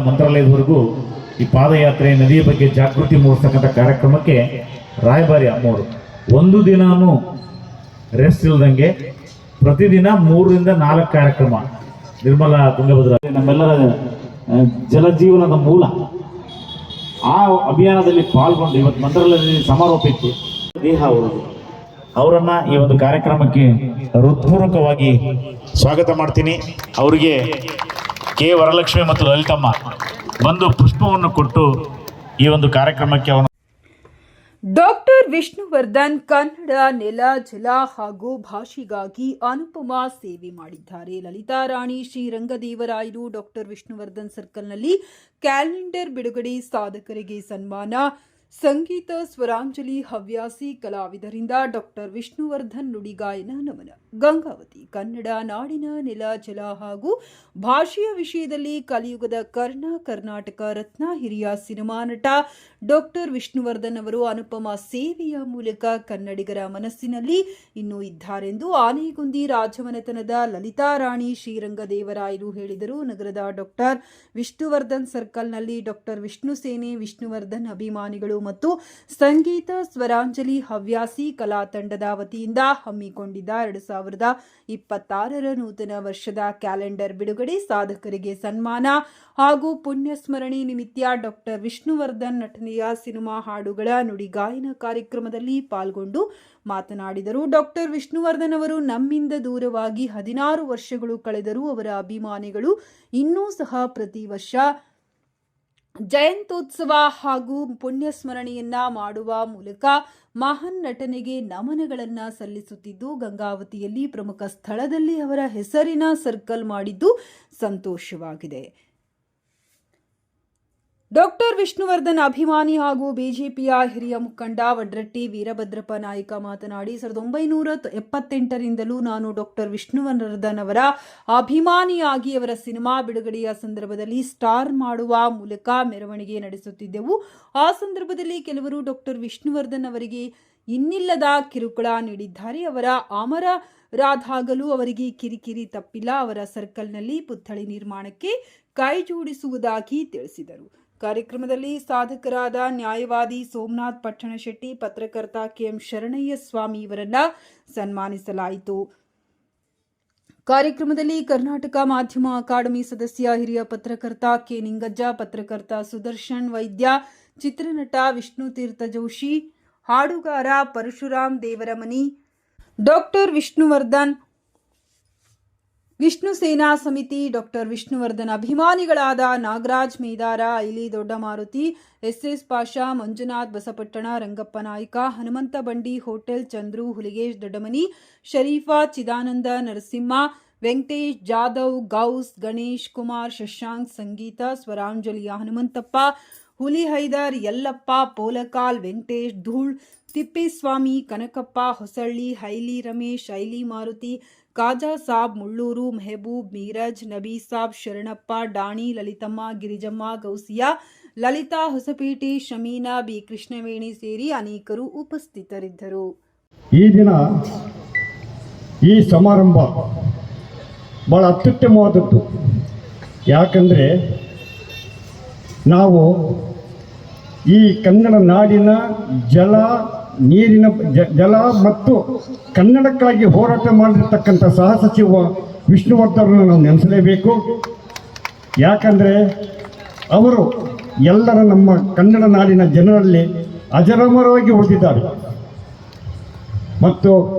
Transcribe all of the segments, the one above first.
ಮಂತ್ರಾಲಯದವರೆಗೂ ಈ ಪಾದಯಾತ್ರೆ, ನದಿಯ ಬಗ್ಗೆ ಜಾಗೃತಿ ಮೂಡಿಸ್ತಕ್ಕಂಥ ಕಾರ್ಯಕ್ರಮಕ್ಕೆ ರಾಯಭಾರಿ ಅಮ್ಮವರು ಒಂದು ದಿನಾನೂ ರೆಸ್ಟ್ ಇಲ್ದಂಗೆ ಪ್ರತಿದಿನ 3 ರಿಂದ 4 ಕಾರ್ಯಕ್ರಮ. ನಿರ್ಮಲಾ ತುಂಗಭದ್ರಾ ನಮ್ಮೆಲ್ಲರ ಜಲಜೀವನದ ಮೂಲ. ಆ ಅಭಿಯಾನದಲ್ಲಿ ಪಾಲ್ಗೊಂಡು ಇವತ್ತು ಮಂತ್ರಾಲಯದಲ್ಲಿ ಸಮಾರೋಪ ಇತ್ತು. ದೇಹ ಅವರನ್ನ ಈ ಒಂದು ಕಾರ್ಯಕ್ರಮಕ್ಕೆ ಹೃತ್ಪೂರ್ವಕವಾಗಿ ಸ್ವಾಗತ ಮಾಡ್ತೀನಿ. ಅವರಿಗೆ ಕೆ ವರಲಕ್ಷ್ಮಿ ಮತ್ತು ಲಲಿತಮ್ಮ ಬಂದು ಪುಷ್ಪವನ್ನು ಕೊಟ್ಟು ಈ ಒಂದು ಕಾರ್ಯಕ್ರಮಕ್ಕೆ ಅವನು ಡಾಕ್ಟರ್ ವಿಷ್ಣುವರ್ಧನ್ ಕನ್ನಡ ನೆಲ, ಜಲ ಹಾಗೂ ಭಾಷೆಗಾಗಿ ಅನುಪಮ ಸೇವೆ ಮಾಡಿದ್ದಾರೆ. ಲಲಿತಾ ರಾಣಿ ಶ್ರೀರಂಗದೇವರಾಯರು ಡಾಕ್ಟರ್ ವಿಷ್ಣುವರ್ಧನ್ ಸರ್ಕಲ್ನಲ್ಲಿ ಕ್ಯಾಲೆಂಡರ್ ಬಿಡುಗಡೆ, ಸಾಧಕರಿಗೆ ಸನ್ಮಾನ, ಸಂಗೀತ ಸ್ವರಾಂಜಲಿ, ಹವ್ಯಾಸಿ ಕಲಾವಿದರಿಂದ ಡಾಕ್ಟರ್ ವಿಷ್ಣುವರ್ಧನ್ ನುಡಿಗಾಯನ ನಮನ. ಗಂಗಾವತಿ ಕನ್ನಡ ನಾಡಿನ ನೆಲ, ಜಲ ಹಾಗೂ ಭಾಷೆಯ ವಿಷಯದಲ್ಲಿ ಕಲಿಯುಗದ ಕರ್ನಾಟಕ ರತ್ನ ಹಿರಿಯ ಸಿನಿಮಾ ನಟ ಡಾಕ್ಟರ್ ವಿಷ್ಣುವರ್ಧನ್ ಅವರು ಅನುಪಮ ಸೇವೆಯ ಮೂಲಕ ಕನ್ನಡಿಗರ ಮನಸ್ಸಿನಲ್ಲಿ ಇನ್ನೂ ಇದ್ದಾರೆಂದು ಆನೆಗುಂದಿ ರಾಜಮನೆತನದ ಲಲಿತಾ ರಾಣಿ ಶ್ರೀರಂಗದೇವರಾಯರು ಹೇಳಿದರು. ನಗರದ ಡಾಕ್ಟರ್ ವಿಷ್ಣುವರ್ಧನ್ ಸರ್ಕಲ್ನಲ್ಲಿ ಡಾಕ್ಟರ್ ವಿಷ್ಣು ಸೇನೆ, ವಿಷ್ಣುವರ್ಧನ್ ಅಭಿಮಾನಿಗಳು ಮತ್ತು ಸಂಗೀತ ಸ್ವರಾಂಜಲಿ ಹವ್ಯಾಸಿ ಕಲಾ ತಂಡದ ವತಿಯಿಂದ ಹಮ್ಮಿಕೊಂಡಿದ್ದ 2026ರ ನೂತನ ವರ್ಷದ ಕ್ಯಾಲೆಂಡರ್ ಬಿಡುಗಡೆ, ಸಾಧಕರಿಗೆ ಸನ್ಮಾನ ಹಾಗೂ ಪುಣ್ಯ ಸ್ಮರಣೆ ನಿಮಿತ್ತ ಡಾಕ್ಟರ್ ವಿಷ್ಣುವರ್ಧನ್ ನಟನೆಯ ಸಿನಿಮಾ ಹಾಡುಗಳ ನುಡಿಗಾಯನ ಕಾರ್ಯಕ್ರಮದಲ್ಲಿ ಪಾಲ್ಗೊಂಡು ಮಾತನಾಡಿದರು. ಡಾಕ್ಟರ್ ವಿಷ್ಣುವರ್ಧನ್ ಅವರು ನಮ್ಮಿಂದ ದೂರವಾಗಿ 16 ವರ್ಷಗಳು ಕಳೆದರೂ ಅವರ ಅಭಿಮಾನಿಗಳು ಇನ್ನೂ ಸಹ ಪ್ರತಿ ವರ್ಷ ಜಯಂತ್ಯೋತ್ಸವ ಹಾಗೂ ಪುಣ್ಯ ಸ್ಮರಣೆಯನ್ನ ಮಾಡುವ ಮೂಲಕ ಮಹಾನ್ ನಟನೆಗೆ ನಮನಗಳನ್ನು ಸಲ್ಲಿಸುತ್ತಿದ್ದು, ಗಂಗಾವತಿಯಲ್ಲಿ ಪ್ರಮುಖ ಸ್ಥಳದಲ್ಲಿ ಅವರ ಹೆಸರಿನ ಸರ್ಕಲ್ ಮಾಡಿದ್ದು ಸಂತೋಷವಾಗಿದೆ. ಡಾಕ್ಟರ್ ವಿಷ್ಣುವರ್ಧನ್ ಅಭಿಮಾನಿ ಹಾಗೂ ಬಿಜೆಪಿಯ ಹಿರಿಯ ಮುಖಂಡ ವಡ್ರಟ್ಟಿ ವೀರಭದ್ರಪ್ಪ ನಾಯ್ಕ ಮಾತನಾಡಿ, 1978ರಿಂದಲೂ ನಾನು ಡಾಕ್ಟರ್ ವಿಷ್ಣುವರ್ಧನ್ ಅವರ ಅಭಿಮಾನಿಯಾಗಿ ಅವರ ಸಿನಿಮಾ ಬಿಡುಗಡೆಯ ಸಂದರ್ಭದಲ್ಲಿ ಸ್ಟಾರ್ ಮಾಡುವ ಮೂಲಕ ಮೆರವಣಿಗೆ ನಡೆಸುತ್ತಿದ್ದೆವು. ಆ ಸಂದರ್ಭದಲ್ಲಿ ಕೆಲವರು ಡಾಕ್ಟರ್ ವಿಷ್ಣುವರ್ಧನ್ ಅವರಿಗೆ ಇನ್ನಿಲ್ಲದ ಕಿರುಕುಳ ನೀಡಿದ್ದಾರೆ. ಅವರ ಅಮರರಾದಾಗಲೂ ಅವರಿಗೆ ಕಿರಿಕಿರಿ ತಪ್ಪಿಲ್ಲ. ಅವರ ಸರ್ಕಲ್ನಲ್ಲಿ ಪುತ್ಥಳಿ ನಿರ್ಮಾಣಕ್ಕೆ ಕೈ ಜೋಡಿಸುವುದಾಗಿ ತಿಳಿಸಿದರು. ಕಾರ್ಯಕ್ರಮದಲ್ಲಿ ಸಾಧಕರಾದ ನ್ಯಾಯವಾದಿ ಸೋಮನಾಥ್ ಪಟ್ಟಣಶೆಟ್ಟಿ, ಪತ್ರಕರ್ತ ಕೆಎಂ ಶರಣಯ್ಯ ಸ್ವಾಮಿ ಇವರನ್ನ ಸನ್ಮಾನಿಸಲಾಯಿತು. ಕಾರ್ಯಕ್ರಮದಲ್ಲಿ ಕರ್ನಾಟಕ ಮಾಧ್ಯಮ ಅಕಾಡೆಮಿ ಸದಸ್ಯ ಹಿರಿಯ ಪತ್ರಕರ್ತ ಕೆ ನಿಂಗಜ್ಜ, ಪತ್ರಕರ್ತ ಸುದರ್ಶನ್ ವೈದ್ಯ, ಚಿತ್ರನಟ ವಿಷ್ಣುತೀರ್ಥ ಜೋಶಿ, ಹಾಡುಗಾರ ಪರಶುರಾಮ್ ದೇವರಮನಿ, ಡಾಕ್ಟರ್ ವಿಷ್ಣುವರ್ಧನ್, ವಿಷ್ಣು ಸೇನಾ ಸಮಿತಿ, ಡಾಕ್ಟರ್ ವಿಷ್ಣುವರ್ಧನ್ ಅಭಿಮಾನಿಗಳಾದ ನಾಗರಾಜ್ ಮೇದಾರ, ಐಲಿ ದೊಡ್ಡಮಾರುತಿ, ಎಸ್ಎಸ್ ಪಾಷಾ, ಮಂಜುನಾಥ್ ಬಸಪಟ್ಟಣ, ರಂಗಪ್ಪ ನಾಯ್ಕ, ಹನುಮಂತ ಬಂಡಿ, ಹೋಟೆಲ್ ಚಂದ್ರು, ಹುಲಿಗೇಶ್ ದೊಡ್ಡಮನಿ, ಶರೀಫಾ, ಚಿದಾನಂದ ನರಸಿಂಹ, ವೆಂಕಟೇಶ್ ಜಾಧವ್, ಗೌಸ್, ಗಣೇಶ್ ಕುಮಾರ್, ಶಶಾಂಕ್, ಸಂಗೀತ ಸ್ವರಾಂಜಲಿಯ ಹನುಮಂತಪ್ಪ, ಹುಲಿ ಹೈದರ್, ಯಲ್ಲಪ್ಪ, ಪೋಲಕಾಲ್, ವೆಂಕಟೇಶ್, ಧೂಳ್, ತಿಪ್ಪೇಸ್ವಾಮಿ, ಕನಕಪ್ಪ, ಹೊಸಳ್ಳಿ, ಹೈಲಿ ರಮೇಶ್, ಐಲಿ ಮಾರುತಿ, ಕಾಜಾ ಸಾಬ್, ಮುಳ್ಳೂರು, ಮೆಹಬೂಬ್, ಮೀರಜ್, ನಬೀ ಸಾಬ್, ಶರಣಪ್ಪ, ಡಾಣಿ, ಲಲಿತಮ್ಮ, ಗಿರಿಜಮ್ಮ, ಗೌಸಿಯಾ, ಲಲಿತಾ, ಹೊಸಪೇಟೆ, ಶಮೀನಾ, ಬಿ ಕೃಷ್ಣವೇಣಿ ಸೇರಿ ಅನೇಕರು ಉಪಸ್ಥಿತರಿದ್ದರು. ಈ ದಿನ ಈ ಸಮಾರಂಭ ಬಹಳ ಅತ್ಯುತ್ತಮವಾದದ್ದು. ಯಾಕಂದರೆ ನಾವು ಈ ಕನ್ನಡ ನಾಡಿನ ನೀರಿನ ಜಲ ಮತ್ತು ಕನ್ನಡಕ್ಕಾಗಿ ಹೋರಾಟ ಮಾಡಿರ್ತಕ್ಕಂಥ ಸಹಸಚಿವ ವಿಷ್ಣುವರ್ಧನ್ ನಾವು ನೆನೆಸಲೇಬೇಕು. ಯಾಕಂದರೆ ಅವರು ಎಲ್ಲರ ನಮ್ಮ ಕನ್ನಡ ನಾಡಿನ ಜನರಲ್ಲಿ ಅಜರಾಮರವಾಗಿ ಉಳಿದಿದ್ದಾರೆ ಮತ್ತು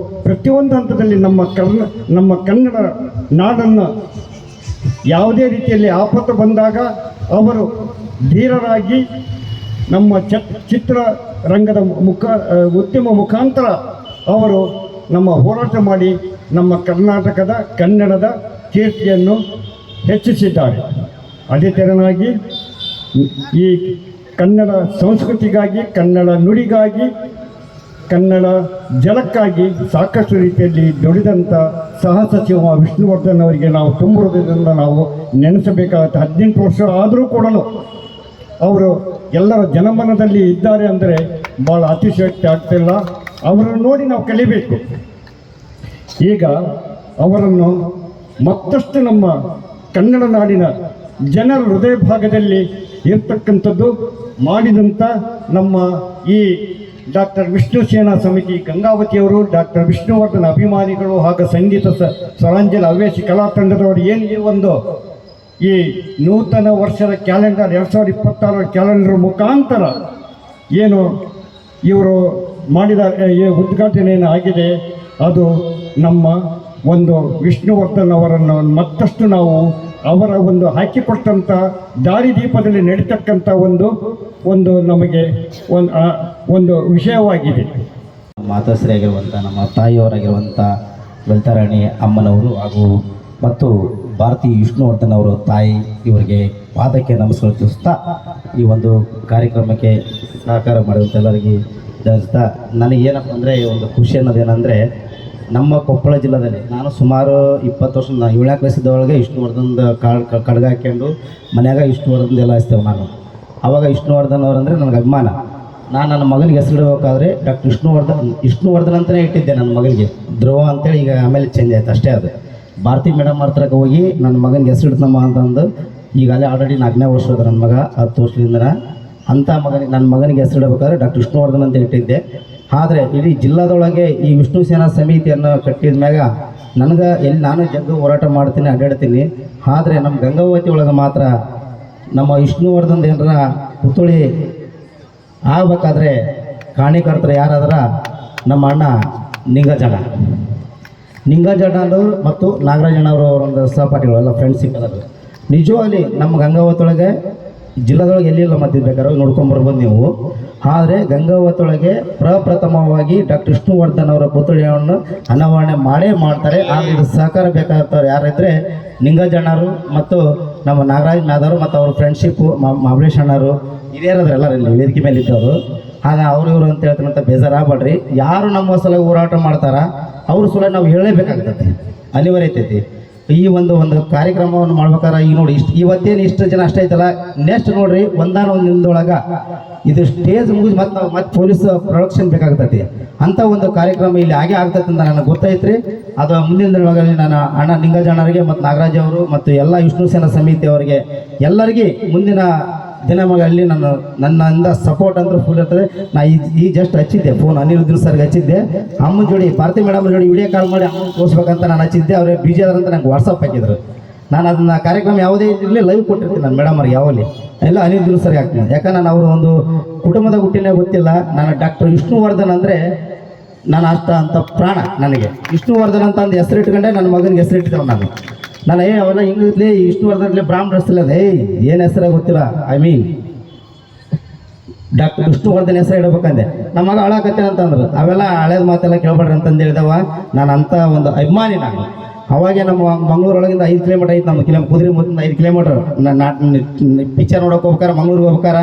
ಪ್ರತಿಯೊಂದು ಹಂತದಲ್ಲಿ ನಮ್ಮ ಕನ್ನಡ ನಾಡನ್ನು ಯಾವುದೇ ರೀತಿಯಲ್ಲಿ ಆಪತ್ತು ಬಂದಾಗ ಅವರು ಧೀರರಾಗಿ ನಮ್ಮ ಚಿತ್ರರಂಗದ ಉದ್ಯಮ ಮುಖಾಂತರ ಅವರು ನಮ್ಮ ಹೋರಾಟ ಮಾಡಿ ನಮ್ಮ ಕರ್ನಾಟಕದ ಕನ್ನಡದ ಕೀರ್ತಿಯನ್ನು ಹೆಚ್ಚಿಸಿದ್ದಾರೆ. ಅದೇ ತೆರನಾಗಿ ಈ ಕನ್ನಡ ಸಂಸ್ಕೃತಿಗಾಗಿ, ಕನ್ನಡ ನುಡಿಗಾಗಿ, ಕನ್ನಡ ಜಲಕ್ಕಾಗಿ ಸಾಕಷ್ಟು ರೀತಿಯಲ್ಲಿ ದುಡಿದಂಥ ಸಹಸಚಿವ ವಿಷ್ಣುವರ್ಧನ್ ಅವರಿಗೆ ನಾವು ತುಂಬ ಹೃದಯದಿಂದ ನಾವು ನೆನೆಸಬೇಕಾಗುತ್ತೆ. 18 ವರ್ಷ ಆದರೂ ಕೂಡ ಅವರು ಎಲ್ಲರ ಜನಮನದಲ್ಲಿ ಇದ್ದಾರೆ ಅಂದರೆ ಭಾಳ ಅತಿಶಯೋಕ್ತಿ ಆಗ್ತಿಲ್ಲ. ಅವರನ್ನು ನೋಡಿ ನಾವು ಕಲಿಬೇಕು. ಈಗ ಅವರನ್ನು ಮತ್ತಷ್ಟು ನಮ್ಮ ಕನ್ನಡ ನಾಡಿನ ಜನರ ಹೃದಯ ಭಾಗದಲ್ಲಿ ಇರ್ತಕ್ಕಂಥದ್ದು ಮಾಡಿದಂಥ ನಮ್ಮ ಈ ಡಾಕ್ಟರ್ ವಿಷ್ಣು ಸೇನಾ ಸಮಿತಿ ಗಂಗಾವತಿಯವರು, ಡಾಕ್ಟರ್ ವಿಷ್ಣುವರ್ಧನ್ ಅಭಿಮಾನಿಗಳು ಹಾಗೂ ಸಂಗೀತ ಸ್ವರಾಂಜಲಿ ಹವ್ಯಾಸಿ ಕಲಾ ತಂಡದವರು ಏನು ಈ ಒಂದು ಈ ನೂತನ ವರ್ಷದ ಕ್ಯಾಲೆಂಡರ್ 2026 ಕ್ಯಾಲೆಂಡರ್ ಮುಖಾಂತರ ಏನು ಇವರು ಮಾಡಿದ ಈ ಉದ್ಘಾಟನೆ ಆಗಿದೆ, ಅದು ನಮ್ಮ ಒಂದು ವಿಷ್ಣುವರ್ಧನ್ ಅವರನ್ನು ಮತ್ತಷ್ಟು ನಾವು ಅವರ ಒಂದು ಹಾಕಿಕೊಟ್ಟಂಥ ದಾರಿದೀಪದಲ್ಲಿ ನಡೀತಕ್ಕಂಥ ಒಂದು ನಮಗೆ ಒಂದು ವಿಷಯವಾಗಿದೆ. ಮಾತಾಶ್ರೀಯಾಗಿರುವಂಥ ನಮ್ಮ ತಾಯಿಯವರಾಗಿರುವಂಥ ಲಲಿತಾರಾಣಿ ಅಮ್ಮನವರು ಹಾಗೂ ಮತ್ತು ಭಾರತಿ ವಿಷ್ಣುವರ್ಧನ್ ಅವರು ತಾಯಿ ಇವರಿಗೆ ಪಾದಕ್ಕೆ ನಮಸ್ಕಾರ ತಿಳಿಸ್ತಾ ಈ ಒಂದು ಕಾರ್ಯಕ್ರಮಕ್ಕೆ ಸಹಕಾರ ಮಾಡಿದಂಥ ಎಲ್ಲರಿಗೆ ತಿಳಿಸ್ತಾ ನನಗೇನಪ್ಪ ಅಂದರೆ ಒಂದು ಖುಷಿ ಅನ್ನೋದೇನೆಂದರೆ ನಮ್ಮ ಕೊಪ್ಪಳ ಜಿಲ್ಲೆಯಲ್ಲಿ ನಾನು ಸುಮಾರು 20 ವರ್ಷ 7ನೇ ಕ್ಲಾಸ್ ಇದ್ದೊಳಗೆ ವಿಷ್ಣುವರ್ಧನ್ದ ಕಡ್ಗ ಹಾಕ್ಕೊಂಡು ಮನ್ಯಾಗ ವಿಷ್ಣುವರ್ಧನ್ ಎಲ್ಲ ಹಚ್ತೇವೆ ನಾನು. ಆವಾಗ ವಿಷ್ಣುವರ್ಧನ್ ಅವರಂದರೆ ನನಗೆ ಅಭಿಮಾನ. ನಾನು ನನ್ನ ಮಗನಿಗೆ ಹೆಸರಿಡಬೇಕಾದ್ರೆ ಡಾಕ್ಟರ್ ವಿಷ್ಣುವರ್ಧನ್ ಅಂತಲೇ ಇಟ್ಟಿದ್ದೆ ನನ್ನ ಮಗನಿಗೆ, ಧ್ರುವ ಅಂತೇಳಿ. ಈಗ ಆಮೇಲೆ ಚೇಂಜ್ ಆಯ್ತು ಅಷ್ಟೇ. ಅದು ಭಾರತಿ ಮೇಡಮ್ ಹತ್ರಕ್ಕೆ ಹೋಗಿ ನನ್ನ ಮಗನಿಗೆ ಹೆಸರಿಡ್ತಮ್ಮ ಅಂತಂದು ಈಗ ಅಲ್ಲೇ ಆಲ್ರೆಡಿ 4ನೇ ವರ್ಷ ಅದ ನನ್ನ ಮಗ, 10 ವರ್ಷದಿಂದ. ಅಂಥ ನನ್ನ ಮಗನಿಗೆ ಹೆಸರಿಡಬೇಕಾದ್ರೆ ಡಾಕ್ಟರ್ ವಿಷ್ಣುವರ್ಧನ್ ಅಂತ ಇಟ್ಟಿದ್ದೆ. ಆದರೆ ಇಡೀ ಜಿಲ್ಲಾದೊಳಗೆ ಈ ವಿಷ್ಣು ಸೇನಾ ಸಮಿತಿಯನ್ನು ಕಟ್ಟಿದ ಮ್ಯಾಗ ನನಗೆ ನಾನು ಜಗ್ಗು ಹೋರಾಟ ಮಾಡ್ತೀನಿ, ಅಡ್ಡಾಡ್ತೀನಿ. ಆದರೆ ನಮ್ಮ ಗಂಗಾವತಿ ಒಳಗೆ ಮಾತ್ರ ನಮ್ಮ ವಿಷ್ಣುವರ್ಧನ್ ಏನರ ಪುತ್ಥಳಿ ಆಗಬೇಕಾದ್ರೆ ಕಾರಣೀಕರ್ತರು ಯಾರಾದ್ರೆ ನಮ್ಮ ಅಣ್ಣ ನಿಂಗಜಣ್ಣವರು ಮತ್ತು ನಾಗರಾಜಣ್ಣವರು ಒಂದು ಸಹಪಾಠಿಗಳು ಎಲ್ಲ ಫ್ರೆಂಡ್ಶಿಪ್ ಅದಾರ. ನಿಜವಾಗಲಿ ನಮ್ಮ ಗಂಗಾವತಿಯೊಳಗೆ ಜಿಲ್ಲಾದೊಳಗೆ ಎಲ್ಲಿಲ್ಲ ಮದ್ದಿರ್ಬೇಕಾದ್ರೆ ನೋಡ್ಕೊಂಬರ್ಬೋದು ನೀವು. ಆದರೆ ಗಂಗಾವತಿಯೊಳಗೆ ಪ್ರಪ್ರಥಮವಾಗಿ ಡಾಕ್ಟರ್ ವಿಷ್ಣುವರ್ಧನ್ ಅವರ ಪುತ್ಥಳಿಯನ್ನು ಅನಾವರಣೆ ಮಾಡ್ತಾರೆ. ಆದರೆ ಇದು ಸಹಕಾರ ಬೇಕಾಗ್ತವ್ರು ಯಾರಿದ್ರೆ ನಿಂಗಜಣ್ಣರು ಮತ್ತು ನಮ್ಮ ನಾಗರಾಜ್ ನಾದವರು ಮತ್ತು ಅವ್ರ ಫ್ರೆಂಡ್ಶಿಪ್ಪು ಮಹೇಶ್ ಅಣ್ಣರು ಹಿರಿಯರದ್ರ ಎಲ್ಲರೂ ಇಲ್ಲಿ ವೇದಿಕೆ ಮೇಲೆ ಇದ್ದವರು. ಹಾಗೆ ಅವ್ರು ಇವರು ಅಂತ ಹೇಳ್ತಾರಂತ ಬೇಜಾರಾಗ್ಬೇಡ್ರಿ. ಯಾರು ನಮ್ಮ ಸಲ ಹೋರಾಟ ಮಾಡ್ತಾರ ಅವ್ರ ಸಲ ನಾವು ಹೇಳಲೇಬೇಕಾಗ್ತೈತಿ, ಅನಿವಾರ್ಯತೆ ಐತಿ. ಈ ಒಂದು ಕಾರ್ಯಕ್ರಮವನ್ನು ಮಾಡ್ಬೇಕಾದ್ರೆ ಈಗ ನೋಡಿ ಇವತ್ತೇನು ಇಷ್ಟು ಜನ ಅಷ್ಟೇ ಐತಲ್ಲ, ನೆಕ್ಸ್ಟ್ ನೋಡ್ರಿ ಒಂದಾನ ದಿನದೊಳಗೆ ಇದು ಸ್ಟೇಜ್ ಮುಗಿದು ಮತ್ತೆ ಪೊಲೀಸ್ ಪ್ರೊಡಕ್ಷನ್ ಬೇಕಾಗ್ತೈತಿ. ಅಂಥ ಒಂದು ಕಾರ್ಯಕ್ರಮ ಇಲ್ಲಿ ಹಾಗೆ ಆಗ್ತೈತೆ ಅಂತ ನನಗೆ ಗೊತ್ತೈತ್ರಿ. ಅದು ಮುಂದಿನ ದಿನಗಳಲ್ಲಿ ನಾನು ಅಣ್ಣ ನಿಂಗಜಣ್ಣರಿಗೆ ಮತ್ತು ನಾಗರಾಜ್ ಅವರು ಮತ್ತು ಎಲ್ಲ ವಿಷ್ಣು ಸೇನಾ ಸಮಿತಿ ಅವರಿಗೆ ಎಲ್ಲರಿಗೆ ಮುಂದಿನ ದಿನಗಳಲ್ಲಿ ನನ್ನಿಂದ ಸಪೋರ್ಟ್ ಅಂದ್ರೆ ಫುಲ್ ಇರ್ತದೆ. ನಾ ಈ ಜಸ್ಟ್ ಹಚ್ಚಿದ್ದೆ ಫೋನ್ ಅನಿರುದ್ಧನ್ ಸರ್ಗೆ ಹಚ್ಚಿದ್ದೆ. ಅಮ್ಮನ ಜೋಡಿ ಭಾರತಿ ಮೇಡಮ್ ಜೋಡಿ ವಿಡಿಯೋ ಕಾಲ್ ಮಾಡಿ ಅಮ್ಮನ ತೋರಿಸ್ಬೇಕಂತ ನಾನು ಹಚ್ಚಿದ್ದೆ. ಅವ್ರಿಗೆ ಬಿಜಿ ಅದಂತ ನಂಗೆ ವಾಟ್ಸಪ್ ಹಾಕಿದ್ರು. ನಾನು ಅದನ್ನ ಕಾರ್ಯಕ್ರಮ ಯಾವುದೇ ಇರಲಿ ಲೈವ್ ಕೊಟ್ಟಿರ್ತೀನಿ ನಾನು ಮೇಡಮ್ ಅವ್ರಿಗೆ ಯಾವಲ್ಲಿ ಎಲ್ಲ ಅನಿರುದ್ಧನ್ ಸರ್ಗೆ ಹಾಕ್ತೀನಿ. ಯಾಕಂದ್ರೆ ನಾನು ಅವರು ಒಂದು ಕುಟುಂಬದ ಹುಟ್ಟಿನೇ ಗೊತ್ತಿಲ್ಲ. ನಾನು ಡಾಕ್ಟರ್ ವಿಷ್ಣುವರ್ಧನ್ ಅಂದರೆ ನಾನು ಅಂತ ಪ್ರಾಣ ನನಗೆ. ವಿಷ್ಣುವರ್ಧನ್ ಅಂತ ಒಂದು ಹೆಸರಿಟ್ಕೊಂಡೆ ನನ್ನ ಮಗನಿಗೆ ಹೆಸರಿಟ್ಟಿದ್ದೇವೆ ನಾನು ಅವೆಲ್ಲ ಹಿಂಗಿರ್ಲಿ ವಿಷ್ಣುವರ್ಧನ್ಲಿ ಬ್ರಾಹ್ಮಣ ಹೆಸರಿಲ್ಲ. ಏನು ಹೆಸರ ಗೊತ್ತಿಲ್ಲ. ಐ ಮೀನ್ ಡಾಕ್ಟರ್ ವಿಷ್ಣುವರ್ಧನ್ ಹೆಸರು ಇಡಬೇಕಂದೆ. ನಮ್ಮ ಮಗ ಹಾಳಾಕತ್ತೇನೆ ಅಂತಂದ್ರು. ಅವೆಲ್ಲ ಹಳೇದು ಮಾತೆಲ್ಲ ಕೇಳ್ಬೇಡ್ರಿ ಅಂತಂದು ಹೇಳಿದವ. ನಾನು ಅಂಥ ಒಂದು ಅಭಿಮಾನಿ ನಾನು. ಅವಾಗೆ ನಮ್ಮ ಮಂಗಳೂರೊಳಗಿಂದ 5 ಕಿಲೋಮೀಟರ್ ಐತೆ ನಮ್ಮ ಕುದುರೆ ಮುತ್ತಿಂದ 5 ಕಿಲೋಮೀಟರ್. ಪಿಕ್ಚರ್ ನೋಡೋಕೆ ಹೋಗ್ಬೇಕಾರೆ ಮಂಗಳೂರಿಗೆ ಹೋಗ್ಬೇಕಾರೆ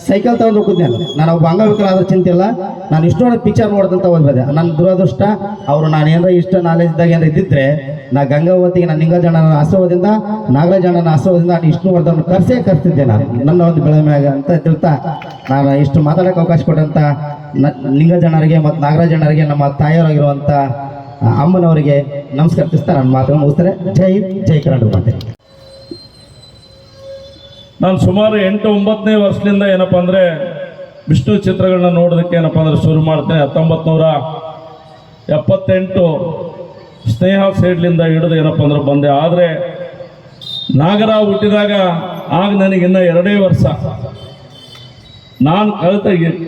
ಸೈಕಲ್ ತಗೊಂಡು ಹೋಗಿದ್ದೆ ನಾನು. ಒಬ್ಬ ಅಂಗವಿಕಲ ಆದ್ರೆ ಚಿಂತಿಲ್ಲ. ನಾನು ಇಷ್ಟೊಂದು ಪಿಕ್ಚರ್ ನೋಡ್ದಂತ ಓದ್ಬೇದೆ. ನನ್ನ ದುರದೃಷ್ಟ ಅವರು ನಾನು ಏನಾರ ಇಷ್ಟ ನಾಲೆಜ್ ಇದ್ದಾಗ ಏನಾರ ಇದ್ದಿದ್ರೆ ನಾ ಗಂಗಾವತಿಗೆ ನಾನು ನಿಂಗಜಣ್ಣನ ಆಶ್ರಮದಿಂದ ನಾಗರಾಜಣ್ಣನ ಆಶ್ರಮದಿಂದ ನಾನು ವಿಷ್ಣುವರ್ಧನ್ ಕರ್ಸಿದ್ದೆ ನಾನು ನನ್ನ ಒಂದು ಬೆಳಮ್ಯಾಗ ಅಂತ ತಿಳ್ತಾ ನಾನು ಇಷ್ಟು ಮಾತಾಡೋಕೆ ಅವಕಾಶ ಕೊಟ್ಟಂಥ ನಿಂಗಜಣ್ಣರಿಗೆ ಮತ್ತು ನಾಗರಾಜಣ್ಣರಿಗೆ ನಮ್ಮ ತಾಯಿಯವರಾಗಿರುವಂಥ ಅಮ್ಮನವರಿಗೆ ನಮಸ್ಕರಿಸ್ತಾ ನನ್ನ ಮಾತನ್ನು ಮುಗಿಸ್ತಾರೆ. ಜೈ ಕರ್ನಾಟಕ ಮಾತೆ. ನಾನು ಸುಮಾರು 8-9ನೇ ವರ್ಷದಿಂದ ಏನಪ್ಪ ಅಂದರೆ ವಿಷ್ಣು ಚಿತ್ರಗಳನ್ನ ನೋಡೋದಕ್ಕೆ ಏನಪ್ಪ ಅಂದರೆ ಶುರು ಮಾಡ್ತೇನೆ. 1978 ಸ್ನೇಹ ಸೇಡ್ಲಿಂದ ಹಿಡಿದು ಏನಪ್ಪ ಅಂದ್ರೆ ಬಂದೆ. ಆದರೆ ನಾಗರ ಹುಟ್ಟಿದಾಗ ಆಗ ನನಗಿನ್ನ 2 ವರ್ಷ. ನಾನು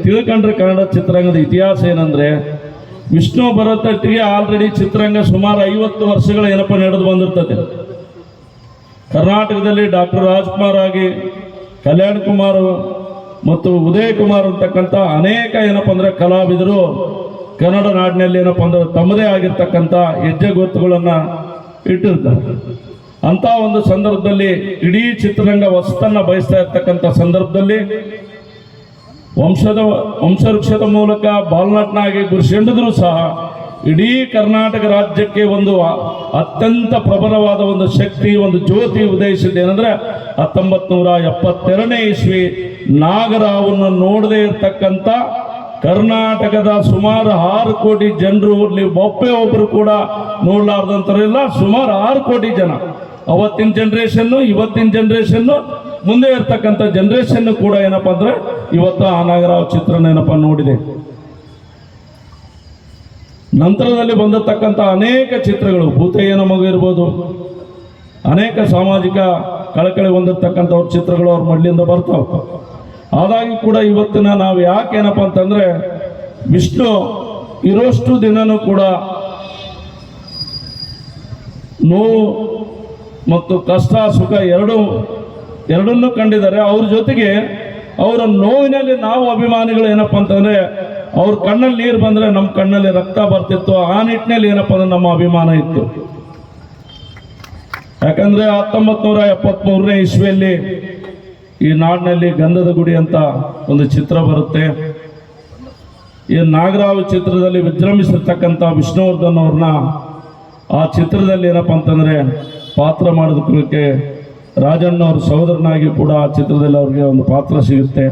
ತಿಳ್ಕೊಂಡ್ರೆ ಕನ್ನಡ ಚಿತ್ರರಂಗದ ಇತಿಹಾಸ ಏನಂದರೆ ವಿಷ್ಣು ಬರೋತಟ್ಟಿಗೆ ಆಲ್ರೆಡಿ ಚಿತ್ರರಂಗ ಸುಮಾರು 50 ವರ್ಷಗಳು ಏನಪ್ಪ ನಡೆದು ಬಂದಿರ್ತದೆ. ಕರ್ನಾಟಕದಲ್ಲಿ ಡಾಕ್ಟರ್ ರಾಜ್ಕುಮಾರ್ ಆಗಿ ಕಲ್ಯಾಣ್ ಕುಮಾರ್ ಮತ್ತು ಉದಯ್ ಕುಮಾರ್ ಅಂತಕ್ಕಂಥ ಅನೇಕ ಏನಪ್ಪ ಅಂದರೆ ಕಲಾವಿದರು ಕನ್ನಡ ನಾಡಿನಲ್ಲಿ ಏನಪ್ಪ ಅಂದ್ರೆ ತಮ್ಮದೇ ಆಗಿರ್ತಕ್ಕಂಥ ಹೆಜ್ಜೆ ಗುರುತುಗಳನ್ನು ಇಟ್ಟಿರ್ತಾರೆ. ಅಂಥ ಒಂದು ಸಂದರ್ಭದಲ್ಲಿ ಇಡೀ ಚಿತ್ರರಂಗ ಹೊಸತನ್ನ ಬಯಸ್ತಾ ಇರ್ತಕ್ಕಂಥ ಸಂದರ್ಭದಲ್ಲಿ ವಂಶವೃಕ್ಷದ ಮೂಲಕ ಬಾಲನಟನಾಗಿ ಗುರುಸಿಕೊಂಡಿದ್ರು ಸಹ ಇಡೀ ಕರ್ನಾಟಕ ರಾಜ್ಯಕ್ಕೆ ಒಂದು ಅತ್ಯಂತ ಪ್ರಬಲವಾದ ಒಂದು ಶಕ್ತಿ, ಒಂದು ಜ್ಯೋತಿ ಉದಯಿಸಿದೆ. ಏನಂದ್ರೆ 1972ನೇ ಇಸ್ವಿ ನಾಗರಾವನ್ನು ನೋಡದೇ ಇರ್ತಕ್ಕಂಥ ಕರ್ನಾಟಕದ ಸುಮಾರು 6 ಕೋಟಿ ಜನರು, ಒಬ್ಬರು ಕೂಡ ನೋಡಲಾರ್ದಂತರಿಲ್ಲ. ಸುಮಾರು 6 ಕೋಟಿ ಜನ ಅವತ್ತಿನ ಜನ್ರೇಷನ್ನು, ಇವತ್ತಿನ ಜನ್ರೇಷನ್ನು, ಮುಂದೆ ಇರ್ತಕ್ಕಂಥ ಜನ್ರೇಷನ್ ಕೂಡ ಏನಪ್ಪ ಅಂದ್ರೆ ಇವತ್ತು ಆ ನಾಗರಾವ್ ಚಿತ್ರನ ಏನಪ್ಪ ನೋಡಿದೆ. ನಂತರದಲ್ಲಿ ಬಂದಿರತಕ್ಕಂಥ ಅನೇಕ ಚಿತ್ರಗಳು, ಭೂತಯ್ಯನ ಮಗು ಇರ್ಬೋದು, ಅನೇಕ ಸಾಮಾಜಿಕ ಕಳಕಳಿ ಹೊಂದಿರತಕ್ಕಂಥವ್ರ ಚಿತ್ರಗಳು ಅವ್ರ ಮಡ್ಲಿಂದ ಬರ್ತಾವ. ಆದಾಗಿ ಕೂಡ ಇವತ್ತಿನ ನಾವು ಯಾಕೇನಪ್ಪ ಅಂತಂದ್ರೆ ವಿಷ್ಣು ಇರೋಷ್ಟು ದಿನನೂ ಕೂಡ ನೋವು ಮತ್ತು ಕಷ್ಟ ಸುಖ ಎರಡನ್ನೂ ಕಂಡಿದ್ದಾರೆ. ಅವ್ರ ಜೊತೆಗೆ ಅವರ ನೋವಿನಲ್ಲಿ ನಾವು ಅಭಿಮಾನಿಗಳು ಏನಪ್ಪ ಅಂತಂದ್ರೆ ಅವ್ರ ಕಣ್ಣಲ್ಲಿ ನೀರು ಬಂದ್ರೆ ನಮ್ಮ ಕಣ್ಣಲ್ಲಿ ರಕ್ತ ಬರ್ತಿತ್ತು. ಆ ನಿಟ್ಟಿನಲ್ಲಿ ಏನಪ್ಪ ಅಂದ್ರೆ ನಮ್ಮ ಅಭಿಮಾನ ಇತ್ತು. ಯಾಕಂದ್ರೆ 1973ನೇ ಇಸ್ವಿಯಲ್ಲಿ ಈ ನಾಡಿನಲ್ಲಿ ಗಂಧದ ಗುಡಿ ಅಂತ ಒಂದು ಚಿತ್ರ ಬರುತ್ತೆ. ಈ ನಾಗರಾವ್ ಚಿತ್ರದಲ್ಲಿ ವಿಜೃಂಭಿಸಿರ್ತಕ್ಕಂಥ ವಿಷ್ಣುವರ್ಧನ್ ಅವ್ರನ್ನ ಆ ಚಿತ್ರದಲ್ಲಿ ಏನಪ್ಪ ಅಂತಂದ್ರೆ ಪಾತ್ರ ಮಾಡೋದಕ್ಕೆ ರಾಜಣ್ಣ ಅವ್ರ ಸಹೋದರನಾಗಿ ಕೂಡ ಆ ಚಿತ್ರದಲ್ಲಿ ಅವ್ರಿಗೆ ಒಂದು ಪಾತ್ರ ಸಿಗುತ್ತೆ.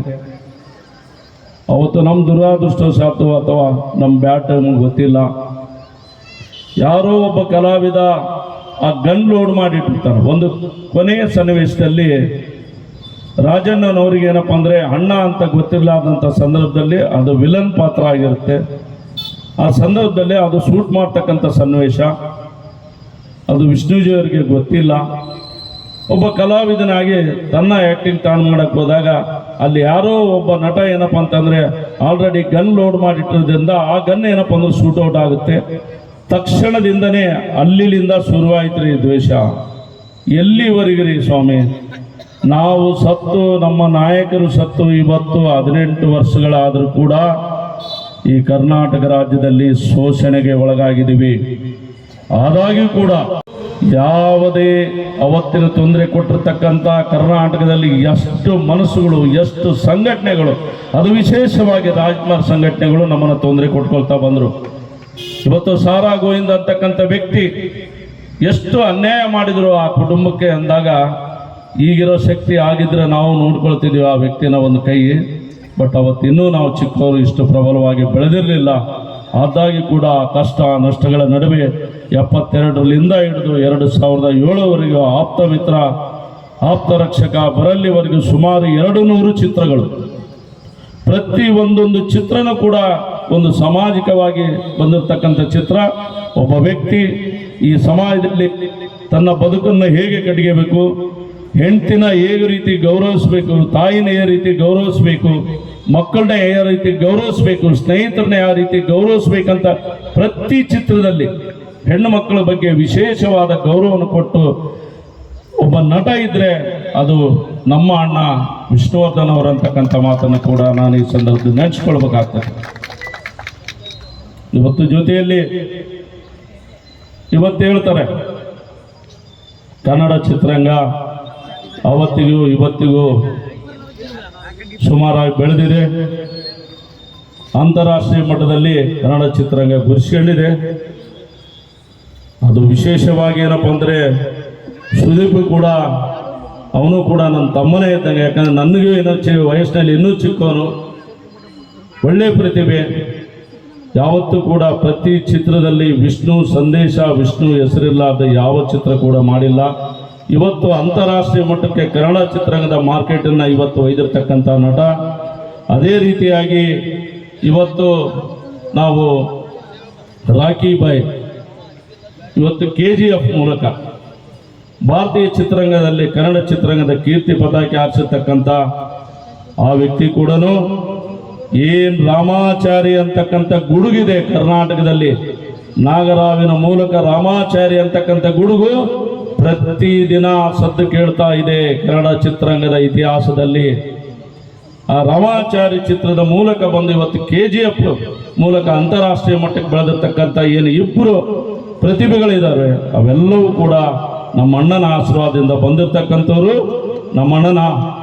ಅವತ್ತು ನಮ್ಮ ದುರಾದೃಷ್ಟವಶಾತು ಅಥವಾ ನಮ್ಮ ಬ್ಯಾಟ್ ನಮ್ಗೆ ಗೊತ್ತಿಲ್ಲ, ಯಾರೋ ಒಬ್ಬ ಕಲಾವಿದ ಆ ಗನ್ ಲೋಡ್ ಮಾಡಿಟ್ಟಿರ್ತಾರೆ. ಒಂದು ಕೊನೆಯ ಸನ್ನಿವೇಶದಲ್ಲಿ ರಾಜಣ್ಣನವ್ರಿಗೆ ಏನಪ್ಪ ಅಂದರೆ ಅಣ್ಣ ಅಂತ ಗೊತ್ತಿರಲಾರ್ದಂಥ ಸಂದರ್ಭದಲ್ಲಿ ಅದು ವಿಲನ್ ಪಾತ್ರ ಆಗಿರುತ್ತೆ. ಆ ಸಂದರ್ಭದಲ್ಲಿ ಅದು ಶೂಟ್ ಮಾಡ್ತಕ್ಕಂಥ ಸನ್ನಿವೇಶ ಅದು ವಿಷ್ಣುಜಿಯವರಿಗೆ ಗೊತ್ತಿಲ್ಲ. ಒಬ್ಬ ಕಲಾವಿದನಾಗಿ ತನ್ನ ಆ್ಯಕ್ಟಿಂಗ್ ತಾನು ಮಾಡಕ್ಕೆ ಹೋದಾಗ ಅಲ್ಲಿ ಯಾರೋ ಒಬ್ಬ ನಟ ಏನಪ್ಪ ಅಂತಂದರೆ ಆಲ್ರೆಡಿ ಗನ್ ಲೋಡ್ ಮಾಡಿಟ್ಟಿರೋದ್ರಿಂದ ಆ ಗನ್ ಏನಪ್ಪ ಅಂದ್ರೆ ಶೂಟೌಟ್ ಆಗುತ್ತೆ. ತಕ್ಷಣದಿಂದನೇ ಅಲ್ಲಿಂದ ಶುರುವಾಯ್ತು ರೀ ದ್ವೇಷ. ಎಲ್ಲಿವರೆಗೆ ರೀ ಸ್ವಾಮಿ? ನಾವು ಸತ್ತು, ನಮ್ಮ ನಾಯಕರು ಸತ್ತು ಇವತ್ತು 18 ವರ್ಷಗಳಾದರೂ ಕೂಡ ಈ ಕರ್ನಾಟಕ ರಾಜ್ಯದಲ್ಲಿ ಶೋಷಣೆಗೆ ಒಳಗಾಗಿದ್ದೀವಿ. ಆದಾಗ್ಯೂ ಕೂಡ ಯಾವುದೇ ಅವತ್ತಿನ ತೊಂದರೆ ಕೊಟ್ಟಿರ್ತಕ್ಕಂಥ ಕರ್ನಾಟಕದಲ್ಲಿ ಎಷ್ಟು ಮನಸ್ಸುಗಳು, ಎಷ್ಟು ಸಂಘಟನೆಗಳು, ಅದು ವಿಶೇಷವಾಗಿ ರಾಜ್ಕುಮಾರ್ ಸಂಘಟನೆಗಳು ನಮ್ಮನ್ನು ತೊಂದರೆ ಕೊಟ್ಕೊಳ್ತಾ ಬಂದರು. ಇವತ್ತು ಸಾರಾ ಗೋವಿಂದ ಅಂತಕ್ಕಂಥ ವ್ಯಕ್ತಿ ಎಷ್ಟು ಅನ್ಯಾಯ ಮಾಡಿದ್ರು ಆ ಕುಟುಂಬಕ್ಕೆ ಅಂದಾಗ ಈಗಿರೋ ಶಕ್ತಿ ಆಗಿದ್ರೆ ನಾವು ನೋಡ್ಕೊಳ್ತಿದ್ದೀವಿ ಆ ವ್ಯಕ್ತಿನ ಒಂದು ಕೈ. ಬಟ್ ಅವತ್ತಿನ್ನೂ ನಾವು ಚಿಕ್ಕವರು ಇಷ್ಟು ಪ್ರಬಲವಾಗಿ ಬೆಳೆದಿರಲಿಲ್ಲ. ಆದಾಗಿ ಕೂಡ ಕಷ್ಟ ನಷ್ಟಗಳ ನಡುವೆ 72ರಿಂದ ಹಿಡಿದು 2007ವರೆಗೂ ಆಪ್ತ ಮಿತ್ರ, ಆಪ್ತ ರಕ್ಷಕ ಬರಲ್ಲಿವರೆಗೂ ಸುಮಾರು 200 ಚಿತ್ರಗಳು. ಪ್ರತಿ ಒಂದೊಂದು ಚಿತ್ರನೂ ಕೂಡ ಒಂದು ಸಾಮಾಜಿಕವಾಗಿ ಬಂದಿರತಕ್ಕಂಥ ಚಿತ್ರ. ಒಬ್ಬ ವ್ಯಕ್ತಿ ಈ ಸಮಾಜದಲ್ಲಿ ತನ್ನ ಬದುಕನ್ನು ಹೇಗೆ ಕಟ್ಟಿಗೆಬೇಕು, ಹೆಂಡತಿನ ಹೇಗೆ ರೀತಿ ಗೌರವಿಸಬೇಕು, ತಾಯಿನ ಯಾವ ರೀತಿ ಗೌರವಿಸಬೇಕು, ಮಕ್ಕಳನ್ನ ಯಾವ ರೀತಿ ಗೌರವಿಸಬೇಕು, ಸ್ನೇಹಿತರನ್ನ ಯಾವ ರೀತಿ ಗೌರವಿಸ್ಬೇಕಂತ ಪ್ರತಿ ಚಿತ್ರದಲ್ಲಿ ಹೆಣ್ಣು ಮಕ್ಕಳ ಬಗ್ಗೆ ವಿಶೇಷವಾದ ಗೌರವವನ್ನು ಕೊಟ್ಟು ಒಬ್ಬ ನಟ ಇದ್ರೆ ಅದು ನಮ್ಮ ಅಣ್ಣ ವಿಷ್ಣುವರ್ಧನ್ ಅವರಂತಕ್ಕಂಥ ಮಾತನ್ನು ಕೂಡ ನಾನು ಈ ಸಂದರ್ಭದಲ್ಲಿ ನೆನೆಸ್ಕೊಳ್ಬೇಕಾಗ್ತದೆ. ಇವತ್ತು ಜೊತೆಯಲ್ಲಿ ಇವತ್ತು ಹೇಳ್ತಾರೆ ಕನ್ನಡ ಚಿತ್ರರಂಗ ಅವತ್ತಿಗೂ ಇವತ್ತಿಗೂ ಸುಮಾರಾಗಿ ಬೆಳೆದಿದೆ. ಅಂತಾರಾಷ್ಟ್ರೀಯ ಮಟ್ಟದಲ್ಲಿ ಕನ್ನಡ ಚಿತ್ರರಂಗ ಗುರುಸ್ಕೊಂಡಿದೆ. ಅದು ವಿಶೇಷವಾಗಿ ಏನಪ್ಪ ಅಂದರೆ ಸುದೀಪ್ ಕೂಡ, ಅವನು ಕೂಡ ನನ್ನ ತಮ್ಮನೇ ಇದ್ದಂಗೆ. ಯಾಕಂದರೆ ನನಗೂ ಏನೋ ವಯಸ್ಸಿನಲ್ಲಿ ಇನ್ನೂ ಚಿಕ್ಕವನು, ಒಳ್ಳೆಯ ಪ್ರತಿಭೆ. ಯಾವತ್ತೂ ಕೂಡ ಪ್ರತಿ ಚಿತ್ರದಲ್ಲಿ ವಿಷ್ಣು ಸಂದೇಶ, ವಿಷ್ಣು ಹೆಸರಿಲ್ಲಾದ ಯಾವ ಚಿತ್ರ ಕೂಡ ಮಾಡಿಲ್ಲ. ಇವತ್ತು ಅಂತಾರಾಷ್ಟ್ರೀಯ ಮಟ್ಟಕ್ಕೆ ಕನ್ನಡ ಚಿತ್ರರಂಗದ ಮಾರ್ಕೆಟನ್ನು ಇವತ್ತು ಒಯ್ದಿರ್ತಕ್ಕಂಥ ನಟ. ಅದೇ ರೀತಿಯಾಗಿ ಇವತ್ತು ನಾವು ರಾಕಿ ಬಾಯ್ ಇವತ್ತು KGF ಮೂಲಕ ಭಾರತೀಯ ಚಿತ್ರರಂಗದಲ್ಲಿ ಕನ್ನಡ ಚಿತ್ರರಂಗದ ಕೀರ್ತಿ ಪತಾಕೆ ಹಾರಿಸಿರ್ತಕ್ಕಂಥ ಆ ವ್ಯಕ್ತಿ ಕೂಡ ಏನು ರಾಮಾಚಾರಿ ಅಂತಕ್ಕಂಥ ಗುಡುಗಿದೆ ಕರ್ನಾಟಕದಲ್ಲಿ. ನಾಗರಾವಿನ ಮೂಲಕ ರಾಮಾಚಾರಿ ಅಂತಕ್ಕಂಥ ಗುಡುಗು ಪ್ರತಿದಿನ ಸದ್ದು ಕೇಳ್ತಾ ಇದೆ ಕನ್ನಡ ಚಿತ್ರರಂಗದ ಇತಿಹಾಸದಲ್ಲಿ. ಆ ರಾಮಾಚಾರಿ ಚಿತ್ರದ ಮೂಲಕ ಬಂದು ಇವತ್ತು KGF ಮೂಲಕ ಅಂತಾರಾಷ್ಟ್ರೀಯ ಮಟ್ಟಕ್ಕೆ ಬೆಳೆದಿರ್ತಕ್ಕಂಥ ಏನು ಇಬ್ಬರು ಪ್ರತಿಭೆಗಳಿದ್ದಾರೆ, ಅವೆಲ್ಲವೂ ಕೂಡ ನಮ್ಮ ಅಣ್ಣನ ಆಶೀರ್ವಾದದಿಂದ ಬಂದಿರತಕ್ಕಂಥವ್ರು. ನಮ್ಮ ಅಣ್ಣನ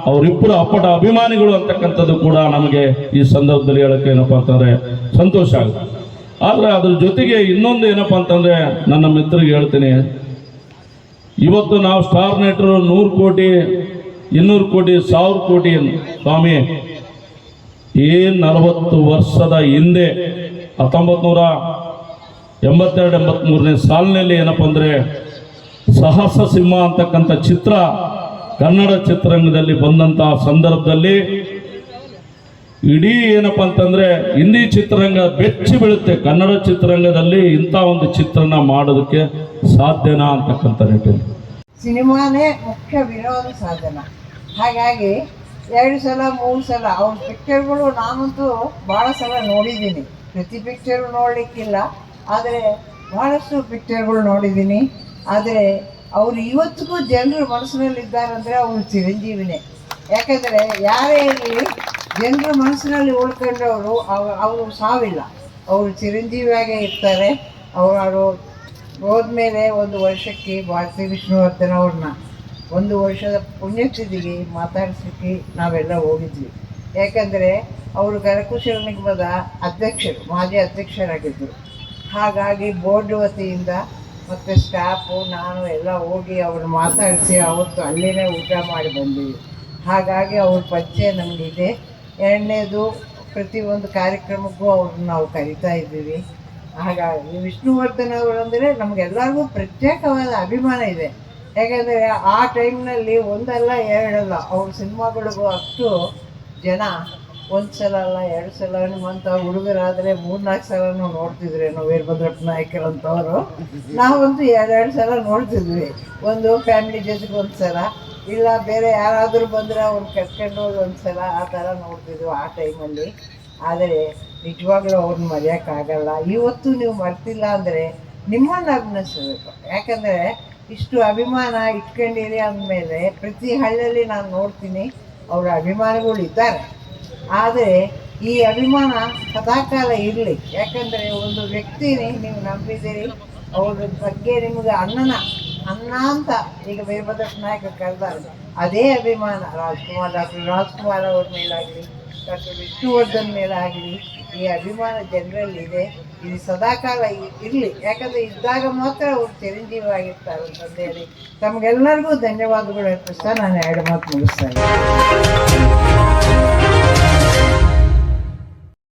ಅವರಿಬ್ಬರು ಅಪ್ಪಟ ಅಭಿಮಾನಿಗಳು ಅಂತಕ್ಕಂಥದ್ದು ಕೂಡ ನಮಗೆ ಈ ಸಂದರ್ಭದಲ್ಲಿ ಹೇಳೋಕ್ಕೆ ಏನಪ್ಪ ಅಂತಂದರೆ ಸಂತೋಷ ಆಗುತ್ತೆ. ಆದರೆ ಅದ್ರ ಜೊತೆಗೆ ಇನ್ನೊಂದು ಏನಪ್ಪ ಅಂತಂದರೆ ನನ್ನ ಮಿತ್ರರಿಗೆ ಹೇಳ್ತೀನಿ, ಇವತ್ತು ನಾವು ಸ್ಟಾರ್ ನಟರು 100 ಕೋಟಿ 200 ಕೋಟಿ 1000 ಕೋಟಿ ಸ್ವಾಮಿ, ಏನು 40 ವರ್ಷದ ಹಿಂದೆ 1982-83ನೇ ಸಾಲಿನಲ್ಲಿ ಏನಪ್ಪ ಅಂದರೆ ಸಾಹಸ ಸಿಂಹ ಅಂತಕ್ಕಂಥ ಚಿತ್ರ ಕನ್ನಡ ಚಿತ್ರರಂಗದಲ್ಲಿ ಬಂದಂತಹ ಸಂದರ್ಭದಲ್ಲಿ ಇಡೀ ಏನಪ್ಪ ಅಂತಂದ್ರೆ ಹಿಂದಿ ಚಿತ್ರರಂಗ ಬೆಚ್ಚಿ ಬೀಳುತ್ತೆ. ಕನ್ನಡ ಚಿತ್ರರಂಗದಲ್ಲಿ ಇಂಥ ಒಂದು ಚಿತ್ರನ ಮಾಡೋದಕ್ಕೆ ಸಾಧ್ಯನಾ ಅಂತಕ್ಕಂಥ ನಿಟ್ಟಿನಲ್ಲಿ ಸಿನಿಮಾನೇ ಮುಖ್ಯ ವಿನೋದ ಸಾಧನ. ಹಾಗಾಗಿ 2 ಸಲ 3 ಸಲ ಅವ್ರ ಪಿಕ್ಚರ್ಗಳು ನಾನಂತೂ ಭಾಳ ಸಲ ನೋಡಿದ್ದೀನಿ. ಪ್ರತಿ ಪಿಕ್ಚರು ನೋಡಲಿಕ್ಕಿಲ್ಲ, ಆದರೆ ಭಾಳಷ್ಟು ಪಿಕ್ಚರ್ಗಳು ನೋಡಿದ್ದೀನಿ. ಆದರೆ ಅವರು ಇವತ್ತಿಗೂ ಜನರ ಮನಸ್ಸಿನಲ್ಲಿದ್ದಾರಂದರೆ ಅವರು ಚಿರಂಜೀವಿನೇ. ಯಾಕಂದರೆ ಯಾರೇ ಇರಲಿ ಜನರ ಮನಸ್ಸಿನಲ್ಲಿ ಉಳ್ಕೊಂಡವರು ಅವರು ಸಾವಿಲ್ಲ, ಅವರು ಚಿರಂಜೀವಿಯಾಗೇ ಇರ್ತಾರೆ. ಅವರು ಹೋದ್ಮೇಲೆ 1 ವರ್ಷಕ್ಕೆ ಭಾರತಿ ವಿಷ್ಣುವರ್ಧನ್ ಅವ್ರನ್ನ 1 ವರ್ಷದ ಪುಣ್ಯತಿಥಿಗೆ ಮಾತಾಡಿಸ್ಲಿಕ್ಕೆ ನಾವೆಲ್ಲ ಹೋಗಿದ್ವಿ. ಯಾಕಂದರೆ ಅವರು ಕರಕುಶಲ ನಿಗಮದ ಅಧ್ಯಕ್ಷರು, ಮಾಜಿ ಅಧ್ಯಕ್ಷರಾಗಿದ್ದರು. ಹಾಗಾಗಿ ಬೋರ್ಡ್ ವತಿಯಿಂದ ಮತ್ತು ಸ್ಟಾಫು ನಾನು ಎಲ್ಲ ಹೋಗಿ ಅವ್ರನ್ನ ಮಾತಾಡಿಸಿ ಅವತ್ತು ಅಲ್ಲಿನೇ ಊಟ ಮಾಡಿ ಬಂದೀವಿ. ಹಾಗಾಗಿ ಅವ್ರ ಪರಿಚಯ ನಮಗಿದೆ. 2ನೇದು ಪ್ರತಿಯೊಂದು ಕಾರ್ಯಕ್ರಮಕ್ಕೂ ಅವ್ರನ್ನ ನಾವು ಕರಿತಾ ಇದ್ದೀವಿ. ಹಾಗಾಗಿ ವಿಷ್ಣುವರ್ಧನ್ ಅವರಂದರೆ ನಮಗೆಲ್ಲರಿಗೂ ಪ್ರತ್ಯೇಕವಾದ ಅಭಿಮಾನ ಇದೆ. ಯಾಕೆಂದರೆ ಆ ಟೈಮ್ನಲ್ಲಿ 1 ಅಲ್ಲ 2 ಅಲ್ಲ ಅವ್ರ ಸಿನಿಮಾಗಳಿಗೂ ಅಷ್ಟು ಜನ 1 ಸಲ ಅಲ್ಲ 2 ಸಲ, ನಿಮ್ಮಂಥ ಹುಡುಗರಾದರೆ 3-4 ಸಲನೂ ನೋಡ್ತಿದ್ರೇನೋ ವೀರಭದ್ರಪ್ಪ ನಾಯಕರಂಥವರು. ನಾವಂತೂ 2 ಸಲ ನೋಡ್ತಿದ್ವಿ. ಒಂದು ಫ್ಯಾಮಿಲಿ ಜೊತೆಗೆ 1 ಸಲ, ಇಲ್ಲ ಬೇರೆ ಯಾರಾದರೂ ಬಂದರೆ ಅವ್ರು ಕರ್ಕೊಂಡು ಹೋಗಿ 1 ಸಲ ಆ ಥರ ನೋಡ್ತಿದ್ವಿ ಆ ಟೈಮಲ್ಲಿ. ಆದರೆ ನಿಜವಾಗ್ಲೂ ಅವ್ರನ್ನ ಮರೆಯೋಕ್ಕಾಗಲ್ಲ. ಇವತ್ತು ನೀವು ಮರ್ತಿಲ್ಲ ಅಂದರೆ ನಿಮ್ಮನ್ನು ಅಭಿನಯಿಸಬೇಕು. ಯಾಕಂದರೆ ಇಷ್ಟು ಅಭಿಮಾನ ಇಟ್ಕೊಂಡಿರಿ ಅಂದಮೇಲೆ ಪ್ರತಿ ಹಳ್ಳಿಯಲ್ಲಿ ನಾನು ನೋಡ್ತೀನಿ ಅವರ ಅಭಿಮಾನಿಗಳು ಇದ್ದಾರೆ. ಆದರೆ ಈ ಅಭಿಮಾನ ಸದಾಕಾಲ ಇರಲಿ. ಯಾಕಂದರೆ ಒಂದು ವ್ಯಕ್ತಿನೇ ನೀವು ನಂಬಿದ್ದೀರಿ, ಅವ್ರ ಬಗ್ಗೆ ನಿಮಗೆ ಅನ್ನ ಅಂತ ಈಗ ವೀರಭದ್ರಪ್ಪ ನಾಯಕ ಕರೆದಾರೆ, ಅದೇ ಅಭಿಮಾನ ಡಾಕ್ಟರ್ ರಾಜ್ಕುಮಾರ್ ಅವ್ರ ಮೇಲಾಗಲಿ, ಡಾಕ್ಟರ್ ವಿಷ್ಣುವರ್ಧನ್ ಮೇಲಾಗಲಿ ಈ ಅಭಿಮಾನ ಜನರಲ್ಲಿದೆ. ಇದು ಸದಾಕಾಲ ಇರಲಿ. ಯಾಕಂದರೆ ಇದ್ದಾಗ ಮಾತ್ರ ಅವರು ಚಿರಂಜೀವಿಯಾಗಿರ್ತಾರೆ ಅಂತ ಹೇಳಿ ತಮಗೆಲ್ಲರಿಗೂ ಧನ್ಯವಾದಗಳು ಅರ್ಪಿಸ್ತಾ ನಾನು 2 ಮಾತು ಮುಗಿಸ್ತಾ ಇದ್ದೀನಿ.